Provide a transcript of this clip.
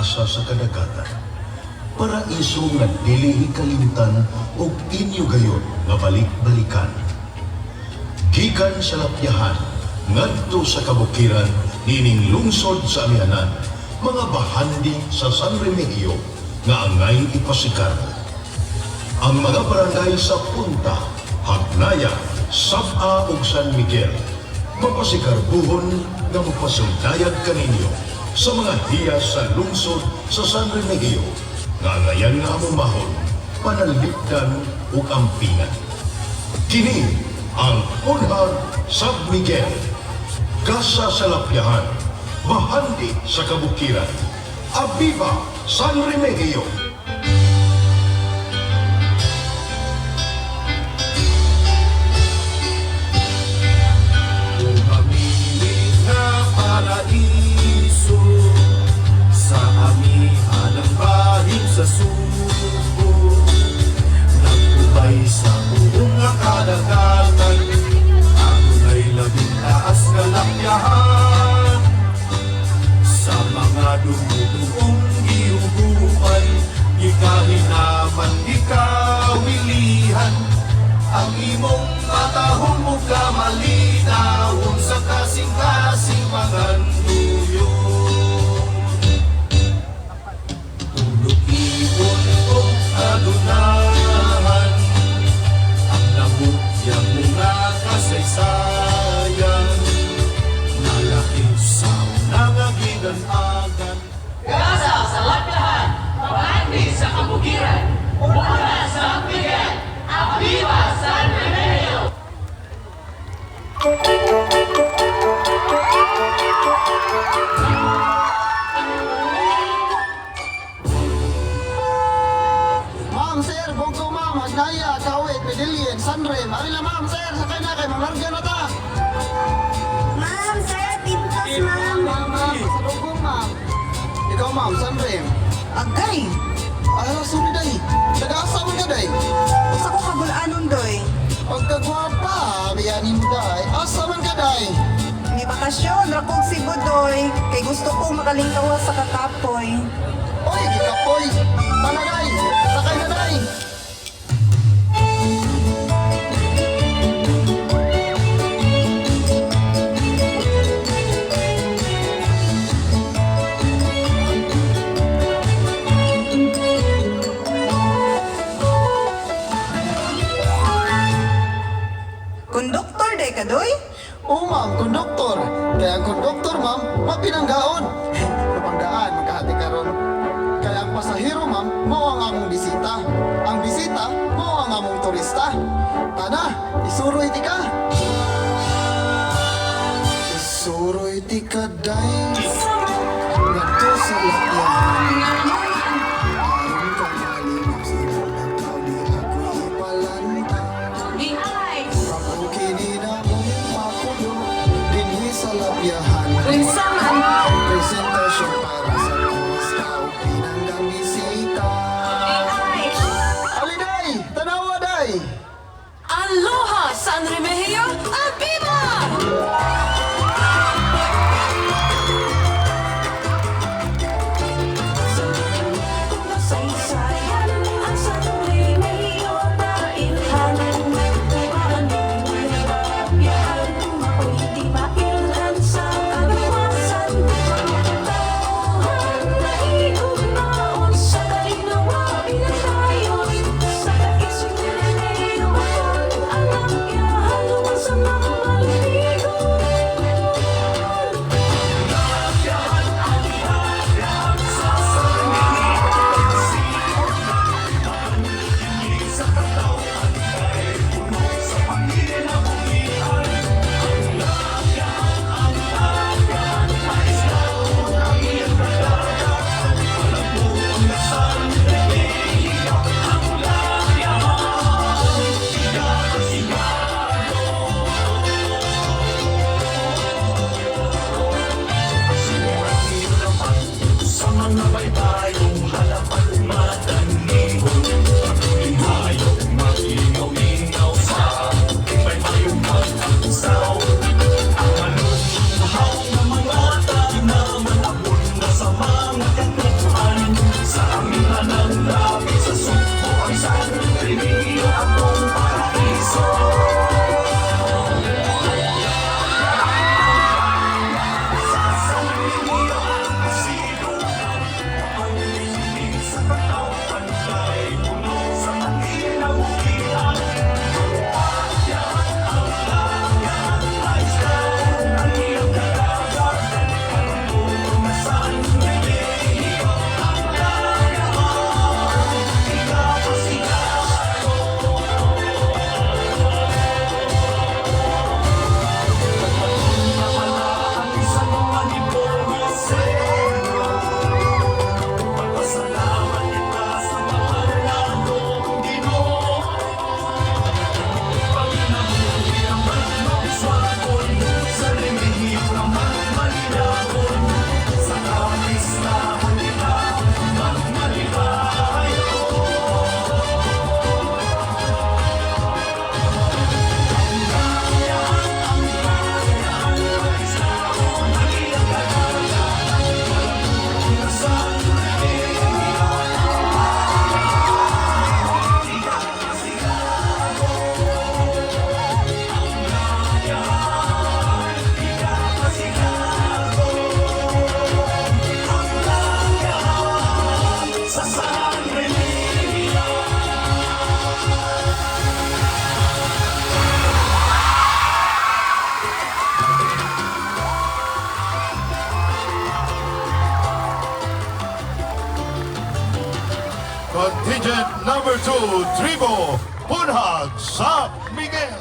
asa sa kadagatan. Paraiso nga dili kalimutan ug inyo gayon nga balik-balikan. Gikan sa lapyahan ngadto sa kabukiran nining lungsod sa amihanan, mga bahandi sa San Remigio nga angay ipasikar. Ang mga barangay sa Punta, Hagnaya, Saba ug San Miguel mapasikarbuhon nga mapasundayag kaninyo sa mga hiya sa lungsod sa San Remigio nga ngayon nga amumahon, panalipdan ug ampingan. Kini ang Punhag San Miguel, Kasa sa Lapyahan, bahandi sa kabukiran. Aviva San Remigio! Paraiso sa amihan ng bahid sa subo, nagtubay sa buong kadagatan, ako na'y labing taas kalakyahan. Sa mga dumuduong giubuan, ikahinaman, ikawilihan, ang imong matahong mo kamalinawon sa kasing-kasing mga tuyong. Tulog-ibon o kalunahan, ang nabutyang mga kasaysayan, nalaki sa unang agigan-agan. Kasa sa lapyahan, bahandi sa kabukiran, Punhag San Miguel, Aviva San Remigio! Ma'am, sir, Bongko, ma'am, Hagnaya, Kawit, Medellin, Sanrem. Arila, ma'am, sir, sakay na kay Malarga na ta. Ma'am, sir, pintas, ma'am. Ma'am, sa Bongkong, ma'am. Ikaw, ma'am, Sanrem. Agay, Ayaw, sorry, day. Nag-asa mo ka, day. usa ko kabulanon, doy. Pagkagwapa, biyanin mo, day. Asa man ka, day. May bakasyon, rakog Cebu, doy. Kay gusto ko makalingkawas sa kakapoy. Oy, gikapoy. Tana, day. Sakay na, day. Konduktor, day ka, doy? Oo, ma'am, konduktor. Kaya ang konduktor, ma'am, mapinanggaon. Mapanggaan, magkahati karon. Kaya ang pasahero, ma'am, mo ang among bisita. Ang bisita, mo ang among turista. Tana, isuroy ti ka. Isuroy ti ka, day. Ngadto sa lapyahan. Ayon kang malimok sila ng tao, di ako ipalanta. Ako kinina mong makulo, dinhi sa lapyahan. Presentasyon para sa turista o pinanggang bisita. Aliday! Tanawa, day! Aloha San Remigio, Aviva! Saysayan ang San Remigio, pailhanan. Ako'y di mailan sa kaluwasan. Number 2, Tribo Punhag sa Miguel.